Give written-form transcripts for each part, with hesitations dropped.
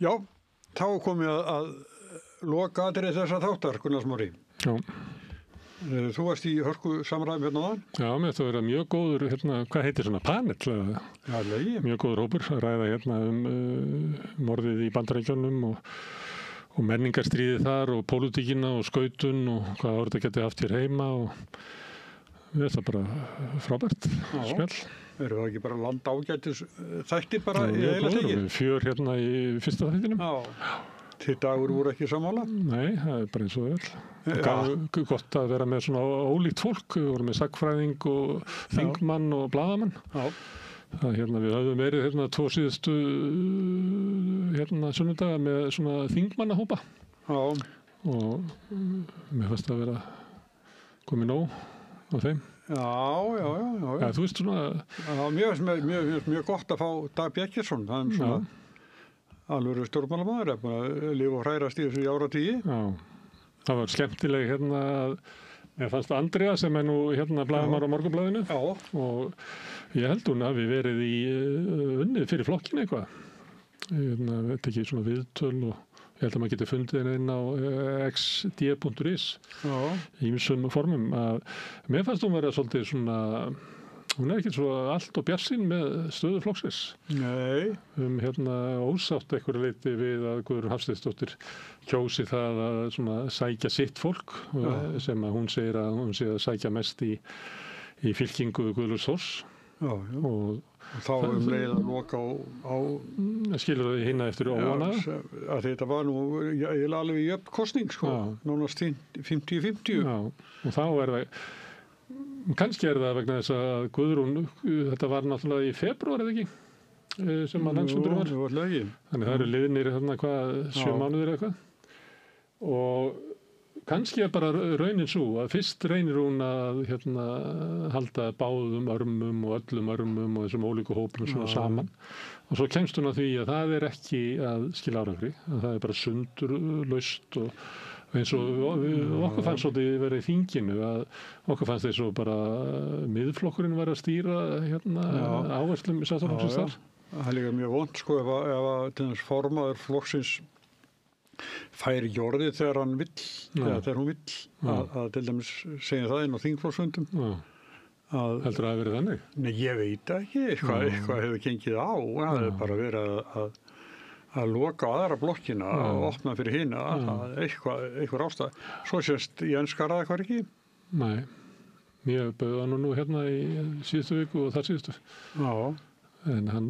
Já, þá kom ég að loka aðrið þessa þáttar, Gunnar Smári. Já. Þú varst í hörku samræðum hérna áðan? Já, mér þetta verið mjög góður, hvað heitir svona, panel? Já, legi. Mjög góður hópur að ræða morðið í Bandaríkjunum og menningarstríðið þar og pólitíkina og skautun og hvað orðið geti haft hér heima og við þetta bara frábært spjall. Eru það ekki bara landa ágætis þættir bara í heila tekið? tekið? Fjör hérna í fyrsta þættinum. Já. Þið dagur voru ekki sammála? Nei, það bara eins og vel. Gott að vera með svona ólíkt fólk. Við vorum með sagnfræðing og þingmann og blaðamann. Já. Það við höfum verið tvo síðustu sunnudaga með svona þingmannahópa. Já. Og mér fannst að vera komið nóg á þeim. Já. Þú veist svona... Mjög gott að fá Dag Bjarkesson. Það svona alveg stjórnmálamaður, að lifa og hrærast í þessu áratugí. Já. Það var skemmtileg að mér fannst Andrea sem nú blaðamaður á Morgunblaðinu. Já. Og ég held hún hafi verið í unnið fyrir flokkinn eitthvað. Veit ekki svona viðtöl og ég held að maður geti fundið henni inn á xd.is í ýmsum formum. Mér fannst hún vera svolítið svona, hún ekki svo allt og bjartsýn með stöðu flokksins. Nei. Ósátt einhverju leyti við að Guðrún Hafsteinsdóttir kjósi það að svona sækja sitt fólk sem að hún segir að hún sé að sækja mest í fylkingu Guðlaugs Þórs. Já. Og þá leið að loka á skilur það hinna eftir óvana að þetta var nú alveg jöfn kosning sko, nánast 50-50. Já, og þá það kannski það vegna þess að Guðrún, þetta var náttúrulega í febrúar eða ekki, sem að landsfundur var. Jú, þannig það eru liðnir 7 mánuðir eitthvað og kannski bara raunin svo að fyrst reynir hún að halda báðum örmum og öllum örmum og þessum ólíku hópum svona saman og svo kemst hún að því að það ekki að skila árangri, að það bara sundurlaust og eins og okkur fannst svolítið verið í þinginu að okkur fannst þess að bara miðflokkurinn var að stýra áherslum í Sjálfstæðisflokksins þar. Það er líka mjög vont sko ef að til þess formaður flokksins fær ekki orðið þegar hann vill eða þegar hún vill að til dæmis segja það inn á þingflokksfundum. Heldur það að verið þannig? Nei, ég veit ekki. Eitthvað hefur gengið á. Það hefur bara verið að loka á aðra blokkina og opna fyrir hina. Eitthvað ástæð. Svo sést Jens Garðar hvað ekki? Nei. Ég bauð hann nú í síðustu viku og þar síðustu. Já. En hann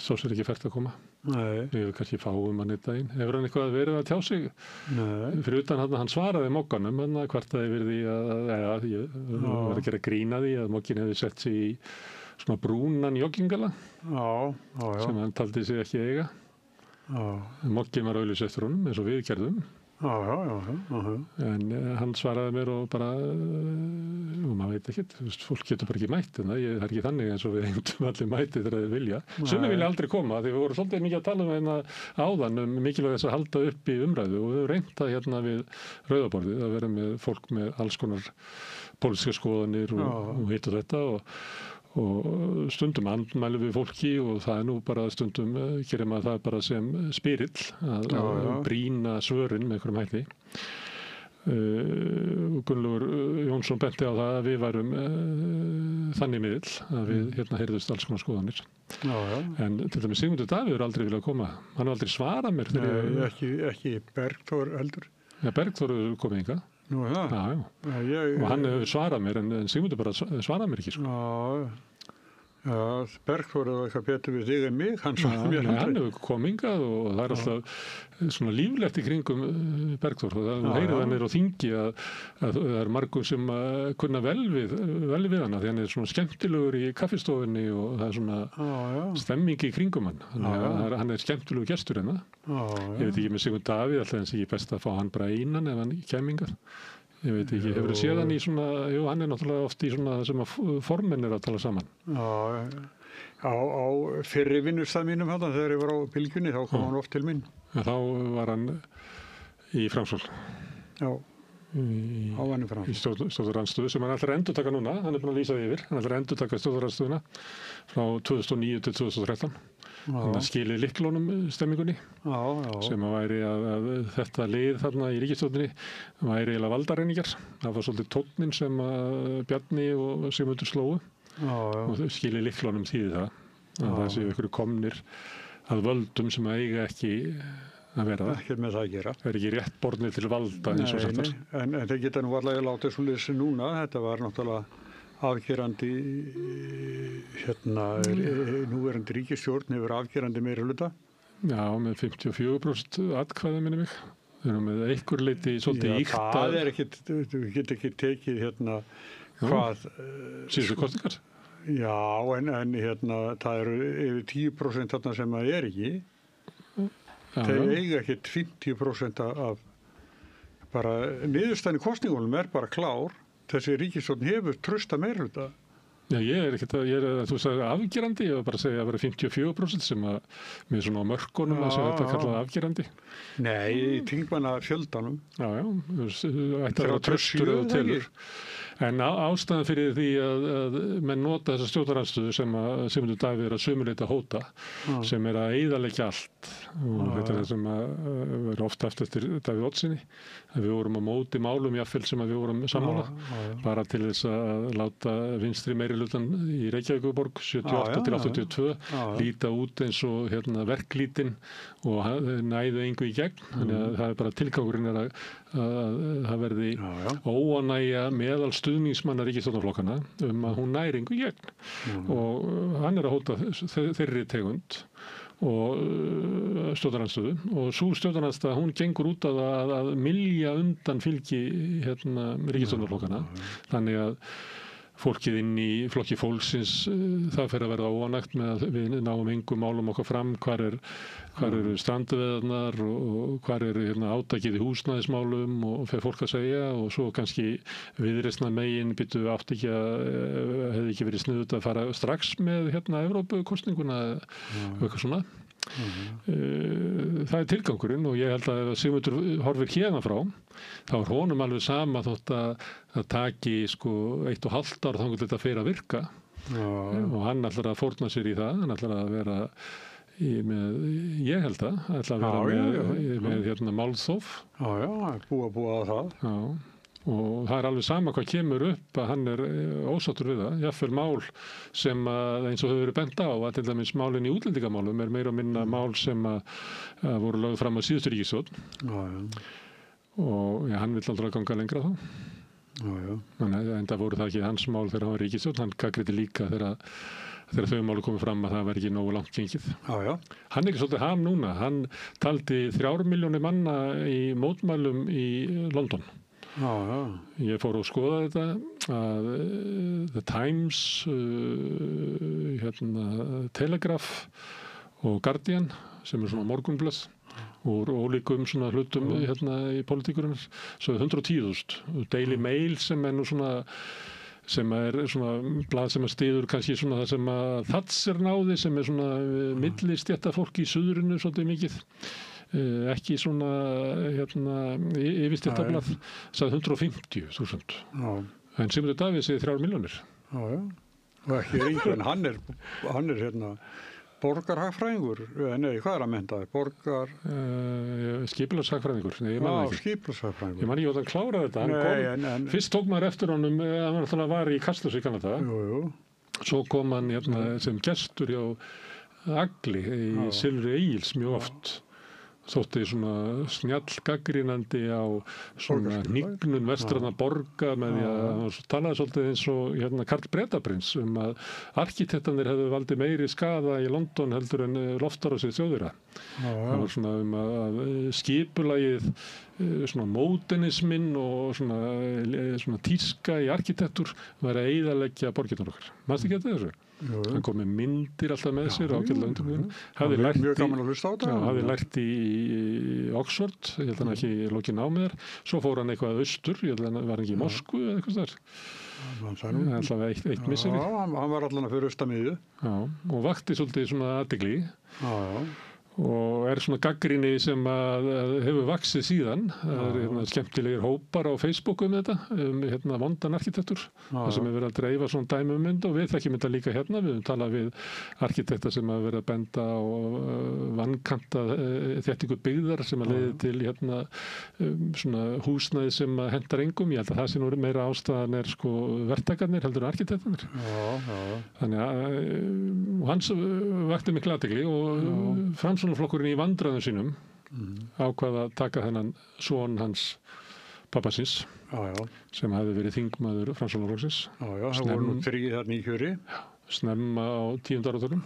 svo sér ekki fært að koma. Nei. Við kannski fáum hann eitt daginn. Hefur hann eitthvað verið að tjá sig? Nei. Fyrir utan hann svaraði Mogganum, hann kvartaði yfir því ég var að gera grína því að Moggin hefði sett sig í svona brúnan joggingala sem hann taldi sig ekki eiga. Moggin var auðlýs eftir honum eins og við gerðum. En hann svaraði mér og bara og maður veit ekkert, fólk getur bara ekki mætt það er ekki þannig eins og við heimtum allir mæti þegar þeir vilja. Sumir vilja aldrei koma því við vorum svolítið mikið að tala áðan mikilvægt þess að halda upp í umræðu og við höfum reynt að við rauðaborðið að vera með fólk með alls konar pólitískar skoðanir og hitt og þetta og stundum andmælum við fólki og það nú bara stundum gerir maður það bara sem spyrill að brýna svörin með einhverjum hætti. Gunnlaugur Jónsson benti á það að við værum þannig miðill að við heyrðust alls konar skoðanir. En til dæmis Sigmundur Davíð aldrei viljað koma. Hann aldrei svarað mér. Ekki Bergþór heldur. Ja, Bergþór komið hingað. Nú er það? Já. Og hann hefur svarað mér en Sigmundur bara svarað mér ekki sko. Já, Bergþór er eitthvað betur við þig en mig, hann svarað mér aldrei. Hann hefur komið hingað og það er alltaf svona líflegt í kringum Bergþór og það heyrið hann á þingi að það er margur sem kunna vel við hana því hann er svona skemmtilegur í kaffistofunni og það er svona stemming í kringum hann. Hann er skemmtilegur gestur hérna. Ég veit ekki með Sigmund Davíð, alltaf eins ekki best að fá hann bara einan ef hann kæmi hingað. Ég veit ekki, hefur þið séð hann í svona, hann er náttúrulega oft í svona sem að formenn að tala saman. Á fyrri vinnustað mínum hann, þegar ég var á Bylgjunni, þá kom hann oft til mín. Þá var hann í Framsókn. Já. í stjórnarandstöðu sem hann ætlar að endurtaka núna, hann búinn að lýsa því yfir, hann ætlar að endurtaka stjórnarandstöðuna frá 2009 til 2013. Þannig að skilið lyklunum stemmingunni sem að væri að þetta lið þarna í ríkisstjórninni væri eiginlega valdareiningar. Það var svolítið tónnin sem að Bjarni og Sigmundur slógu og skilið lyklunum þýði það. Það séu einhverju komnir að völdum sem að eiga ekki að vera það. Ekki með það að gera. Það er ekki rétt bornir til valda eins og þetta. En þeir geta nú allavega látið svo lýsi núna. Þetta var náttúrulega afgerandi, núverandi ríkisstjórn hefur afgerandi meirihluta. Já, með 54% atkvæði minni mig. Þeir eru með einhver leyti svolítið íkt að... Það er ekkit, þú get ekki tekið hvað... Síðustu kosningar? Já, en það eru yfir 10% þarna sem það er ekki. Þeir eiga ekkit 50% af bara niðurstaðan í kosningunum er bara klár. Þessi ríkisstjórn hefur trausta meirihluta. Já, ég er þú sagði afgerandi, ég var bara að segja að vera 54% sem að með svona á mörkunum að þetta kallað afgerandi. Nei, í þingmanna fjöldanum. Já, ætti að vera traustur og telur. En ástæðan fyrir því að menn nota þessa stjórnarandstöðu sem að Sigmundur Davíð er að sumuleita hóta, sem er að eyðileggja allt. Og þetta er það sem að vera oft eftir Davíð Oddssyni, að við vorum á móti málum jafnvel sem að við vorum sammála, bara til þess að láta vinstri meirihlutann í Reykjavíkurborg 78 til 82 líta út eins og verklítinn og næðu engu í gegn. Þannig að það er bara tilgangurinn er að það verði óánægja meðal stuðningsmanna ríkisstjórnarflokkana að hún næri engu í gegn. Og hann er að hóta þeirri tegund og stjórnarandstöðu og sú stjórnarandstöða hún gengur út að mylja undan fylgi ríkisstjórnarflokkana. Þannig að fólkið inn í flokki fólksins það fer að verða óánægt með að við náum engum málum okkar fram, hvar eru strandveiðarnar og hvar eru átakið í húsnæðismálum og fer fólk að segja og svo kannski viðreisna megin býttu átt ekki að hefði ekki verið sniðugt að fara strax með Evrópukosninguna eitthvað svona. Það er tilgangurinn og ég held að ef Sigmundur horfir hérna frá þá er honum alveg sama þótt að taki 1,5 ár þangað þetta fer að virka og hann ætlar að fórna sér í það, hann ætlar að vera ég held að ætlar að vera með málþóf. Búa á það. Já. Og það er alveg sama hvað kemur upp að hann er ósáttur við það. Jafnvel mál sem eins og hefur verið bent á að til dæmis málin í útlendingamálum er meira og minna mál sem að voru lögð fram á síðustu ríkisstjórn. Og hann vill aldrei ganga lengra þá. En það voru það ekki hans mál þegar hann var ríkisstjórn. Hann gagnrýndi líka þegar þau máli komið fram að það var ekki nógu langt gengið. Hann er ekki svolítið ham núna. Hann taldi 3 milljónir manna í mótmælum í London. Ég fór að skoða þetta að The Times, Telegraph og Guardian sem er svona morgunblöð úr ólíkum svona hlutum í politíkurinn, svo 110.000. Daily Mail sem er nú svona sem er svona blað sem styður kannski svona það sem að Thatcher náði sem er svona millistéttafólk í suðrinu svolítið mikið. Ekki svona yfirstéttablað sagði 150.000 en Sigmundur Davíð segir 3 milljónir. Og ekki ríkur en hann er borgarhagfræðingur, nei, hvað er að mennta þér? Skipulagshagfræðingur. Skipulagshagfræðingur. Ég man ekki að hann kláraði þetta. Fyrst tók maður eftir honum hann var í Kastljósi í Kanada. Svo kom hann sem gestur hjá Agli í Silfri Egils mjög oft. Þótti svona snjall gaggrínandi á svona hnignun vestræna borga með því að hann talaði svolítið eins og Karl Bretaprins að arkitektarnir hefðu valdið meiri skaða í London heldur en loftárásin Þjóðverja. Það var svona að skipulagið svona módernisminn og svona tíska í arkitektur var að eyðileggja borgirnar okkar. Manstu ekki eftir þessu? Hann kom með myndir alltaf með sér ágætlega undirbúinu. Hafði lært í Oxford, ég held hann ekki lokið námið þar. Svo fór hann eitthvað austur, ég held hann var ekki í Moskvu eða eitthvað þar. Alltaf eitt misseri. Hann var allan að fyrir austamiðju. Og vakti svolítið svona athygli. og svona gagnrýni sem að hefur vaxið síðan. Það eru skemmtilegir hópar á Facebook þetta, vondan arkitektur, það sem verið að dreifa svona dæmi mynd og við þekkjum þetta líka hérna. Við höfum talað við arkitekta sem hafa verið að benda á vankanta þéttingu byggðar sem að leiði til svona húsnæði sem að hentar engum. Ég held að það sé nú meira ástæðan sko verktakarnir heldur en arkitektarnir. Þannig að hans vakti mikla athygli og Framsóknarflokkurinn í vandræðum sínum ákvað að taka þennan son hans pappasins sem hefði verið þingmaður Framsóknarflokksins. Það voru nú 3 þarna í kjöri. Snemma á 10. áratugnum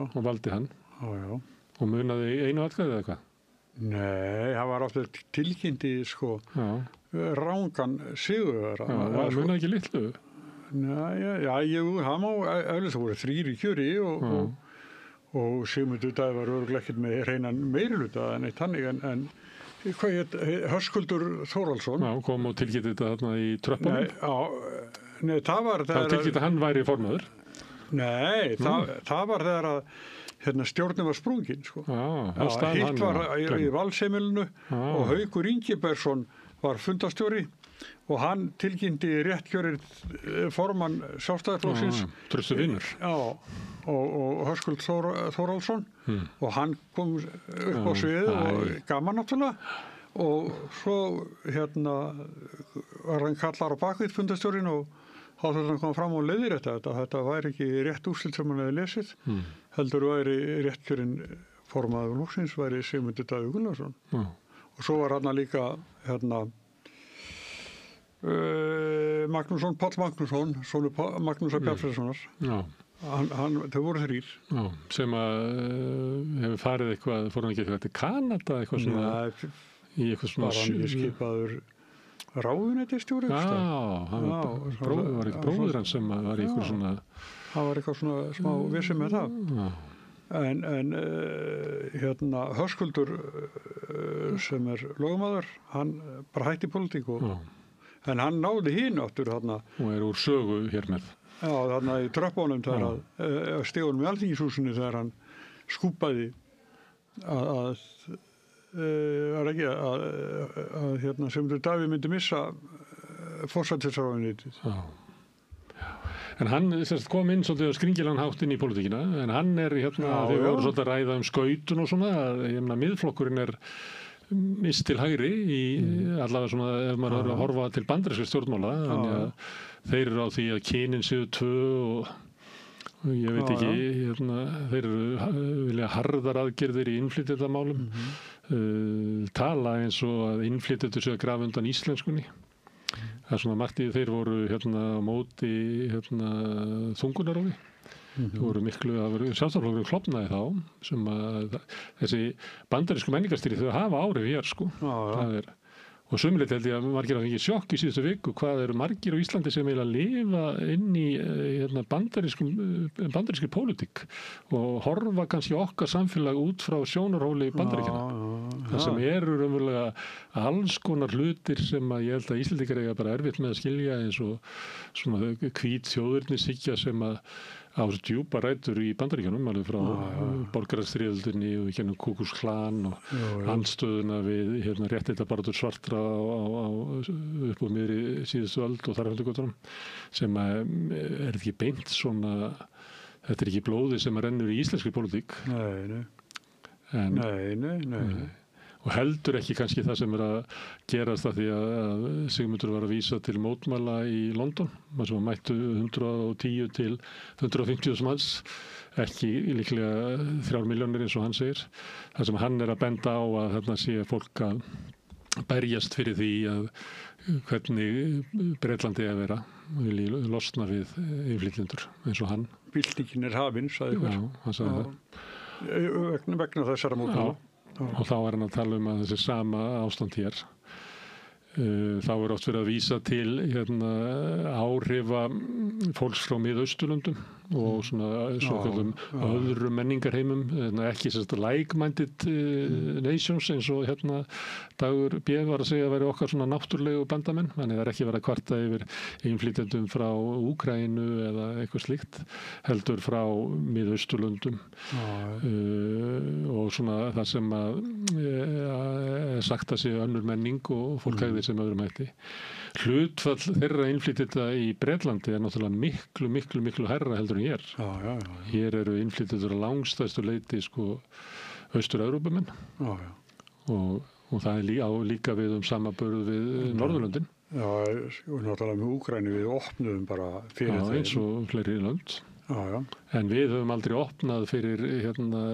og valdi hann. Og munaði einu atkvæði eða hvað? Nei, það var aftur tilkynnti sko rangan sigur. Það munaði ekki litlu? Það má eflis það voru 3 í kjöri og Sigmundur Davíð var örugglega ekkert með hreinan meirihluta en eitt þannig en hvað hét Höskuldur Þórhallsson kom og tilkynnti þetta þarna í tröppunum það var þegar tilkynnti hann væri formaður það var þegar að stjórnin var sprungin sko. Hitt var í Valsheimilinu og Haukur Ingibergsson var fundastjóri og hann tilkynnti réttkjörið formann Sjálfstæðisflokksins tröstu vinur og Höskuld Þórhallsson og hann kom upp á svið og gaman náttúrulega og svo var hann kallar á bakvið fundastjórinn og þá þurfti hann koma fram og leiðir þetta væri ekki rétt úrslit sem hann hefði lesið heldur væri réttkjörinn formaður flokksins væri Sigmundur Davíð Gunnlaugsson og svo var hann líka Magnússon, Páll Magnússon sonur Magnúsar Bjarnfreðssonar þau voru 3 sem að hefur farið eitthvað fór hann ekki til Kanada eitthvað svona í eitthvað svona var hann skipaður ráðuneytisstjóri hann var ekki bróðir hann sem var í eitthvað svona það var eitthvað svona smá vissi með það en Höskuldur sem lögmaður hann bara hætti pólitík en hann náði hinn áttur þarna og úr sögu hér með þarna í tröppunum þegar að stígunum í Alþingishúsinu þegar hann skúpaði að Sigmundur Davíð myndi missa forsætisráðuneytið En hann kom inn svolítið á skringilegan hátt inn í pólitíkina en hann þegar við vorum svolítið að ræða skautun og svona miðflokkurinn mist til hægri í allavega svona ef maður er að horfa til bandarískra stjórnmála þannig að þeir eru á því að kynin séu 2 og ég veit ekki þeir vilja harðar aðgerðir í innflytjendamálum tala eins og að innflytjendur séu að grafa undan íslenskunni það svona margt í þeir voru á móti þungunarofi það voru miklu sjálfstæðisflokkurinn klofnaði þá sem að þessi bandarísku menningarstýri þau hafa áhrif hér sko og sömuleitt held ég að margir hafa fengið sjokk í síðustu viku hvað eru margir á Íslandi sem eiginlega lifa inn í bandarískri pólitík og horfa kannski okkar samfélag út frá sjónarhóli Bandaríkjanna það sem eru raunverulega alls konar hlutir sem að ég held að Íslendingar eiga bara erfitt með að skilja eins og svona hvít þjóðernishyggja sem að á djúpa rætur í Bandaríkjunum alveg frá borgarastyrjöldinni og við kennum Ku Klux Klan og andstöðuna við réttindabaráttu svartra upp úr miðri síðustu öld og þar eftir göttunum sem er ekki beint svona þetta er ekki blóði sem rennur í íslenskri pólitík Nei. Og heldur ekki kannski það sem að gerast að því að Sigmundur var að vísa til mótmæla í London þar sem mættu 110 til 150.000 manns ekki líklega 3 milljónir eins og hann segir þar sem hann er að benda á að þarna sé fólk að berjast fyrir því að hvernig Bretlandi að vera vilji losna við innflytjendur eins og hann Byltingin hafin, sagði hann sagði það vegna þessara mótmæla og þá er hann að tala að þessi sama ástand hér þá oft verið að vísa til áhrifa fólks frá Miðausturlöndum og svona öðrum menningarheimum, ekki like-minded nations eins og hérna Dagur B. var að segja að væri okkar svona náttúrlegu bandamenn, þannig það ekki verið að kvarta yfir innflytjendum frá Úkraínu eða eitthvað slíkt, heldur frá Miðausturlöndum og svona það sem að sagt að sé önnur menning og fólk hegði sem öðrum hætti. Hlutfall þeirra innflytjenda í Bretlandi er náttúrulega miklu hærra heldur en hér. Hér eru innflytjendur á langstæstu leyti Austur-Evrópumenn og það er líka við samanburð við Norðurlöndin. Já, náttúrulega með Úkraínu við opnuðum bara fyrir þeim. Eins og fleiri lönd. En við höfum aldrei opnað fyrir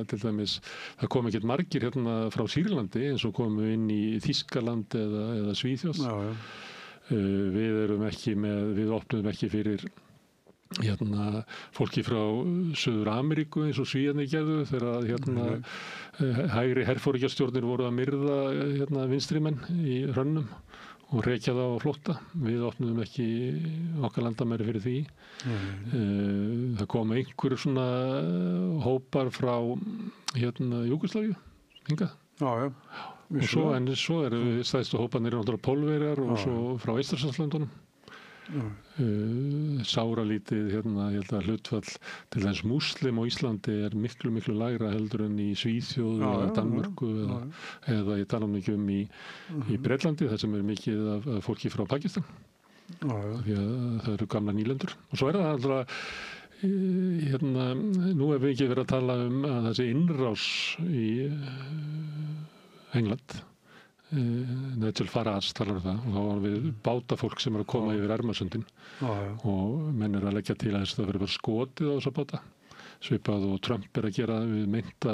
til dæmis, það kom ekkert margir frá Sýrlandi eins og komu inn í Þýskaland eða Svíþjóð. Við opnuðum ekki fyrir fólki frá Suður-Ameríku eins og Svíarnir gerðu þegar hægri herforingjastjórnir voru að myrða vinstrimenn í hrönnum og rekja það á flótta. Við opnuðum ekki okkar landamæri fyrir því. Það kom einhverjum svona hópar frá Júgóslavíu hingað. Og svo eru stærstu hóparnir náttúrulega Pólverjar og svo frá Eystrasaltslöndunum. Sáralítið ég held að hlutfall til þess múslim á Íslandi er miklu lægra heldur en í Svíþjóð eða Danmörku eða ég tala mikið í Bretlandi þar sem er mikið af fólki frá Pakistan því að það eru gamla nýlendur og svo er það alltaf nú hefur við ekki verið að tala að þessi innrás í England Nigel Farage talar það og þá var við bátafólk sem að koma yfir Ermarsundin og menn að leggja til að það verið bara skotið á þessa báta svipað og Trump að gera við meinta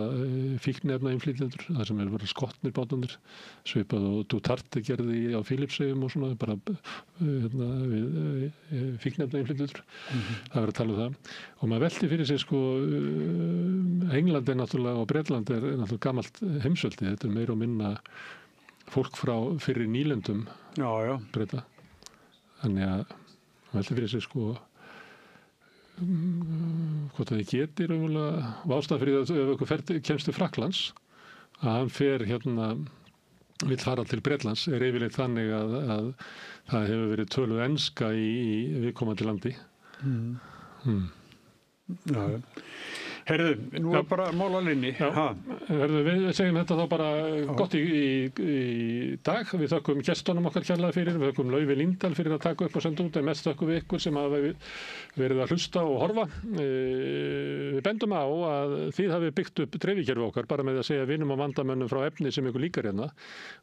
fíkniefnainnflytjendur þar sem verið skotnir bátanir svipað og Duterte gerði á Filippseyjum og svona bara við fíkniefnainnflytjendur það verið að tala það og maður velti fyrir sig England er náttúrulega og Bretland er náttúrulega gamalt heimsveldi þetta er meira og minna fólk frá fyrir nýlendum Breta. Þannig að velti fyrir sig hvort að þið getur ástæða fyrir það ef ykkur kemst til Frakklands að hann fer vill fara til Bretlands er yfirleitt þannig að það hefur verið töluð enska í viðkomandi landi. Herðu, nú er bara mál að linni. Herðu, við segjum þetta þá bara gott í dag. Við þökkum gestunum okkar kærlega fyrir, við þökkum Laufi Líndal fyrir að taka upp og senda út, en mest þökkum við ykkur sem hafa verið að hlusta og horfa. Við bendum á að þið hafið byggt upp dreifikerfi okkar, bara með að segja vinum og vandamönnum frá efni sem ykkur líkar hérna.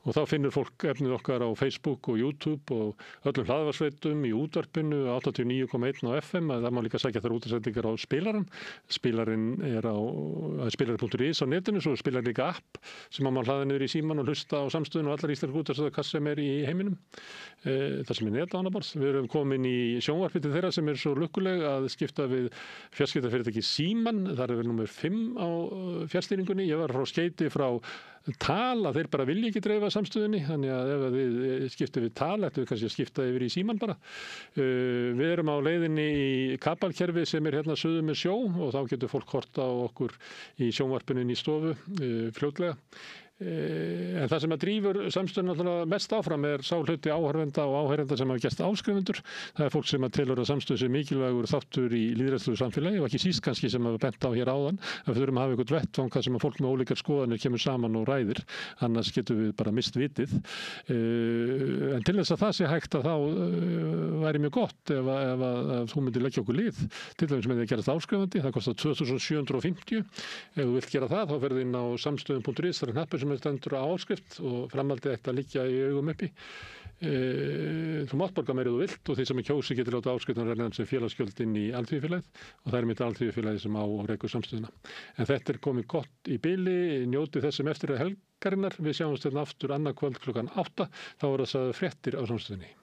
Og þá finnur fólk efnið okkar á Facebook og YouTube og öllum hlaðvarpsveitum í útvarpinu, 89,1 á FM, það má líka sækja þar útsendingar á spilarann. Spilarinn er á spilari.is á netinu, svo spilar líka app sem má hlaða niður í síman og hlusta á samstöðun og allar íslensku útvarpsstöðvar hvað sem er í heiminum. Það sem er netánabars. Við erum komin í sjónvarpi til þeirra sem er svo lukkuleg að skipta við fjarskiptafyrirtæki Síman. Það er númer 5 á fjarstýringunni. Ég var frá skeyti frá Tal að þeir bara vilja ekki dreifa samstöðunni, þannig að ef við skiptum við Tal, ættum við kannski að skipta yfir í Síman bara. Við erum á leiðinni í kabalkerfi sem er hérna suður með sjó og þá getur fólk horta á okkur í sjónvarpinu í stofu fljótlega. En það sem að drífur samstöðun náttúrulega mest áfram er sá hluti áhorfenda og áheyrenda sem hafa gerst áskrifendur. Það er fólk sem að telur að samstöðu sem mikilvægur þáttur í lýðræðslegu samfélagi og ekki síst kannski sem hafa bent á hér áðan að við þurfum að hafa eitthvað vettvang þar sem að fólk með ólíkar skoðanir kemur saman og ræðir, annars getum við bara mist vitið. En til þess að það sé hægt að þá væri mjög gott ef þú myndir leggja okkur lið, til dæmis með því að gerast áskrifandi, það kostar 2750. Ef þú vilt gera það, þá ferðu inn á samstöðun.is, það er hnappur sem stendur á áskrift og framhaldið ætti að liggja í augum uppi. Þú mátt borga meira þú vilt og því sem er kjósi getur láta áskriftan renna sem félagsgjöld inn í Alþýðufélagið og það er mitt Alþýðufélagið sem á og rekur samstöðuna. En þetta er komið gott í bili, njótið þessum eftir að helgarinnar. Við sjáumst hérna aftur annað kvöld klukkan 8, þá er það fréttir á samstöðunni.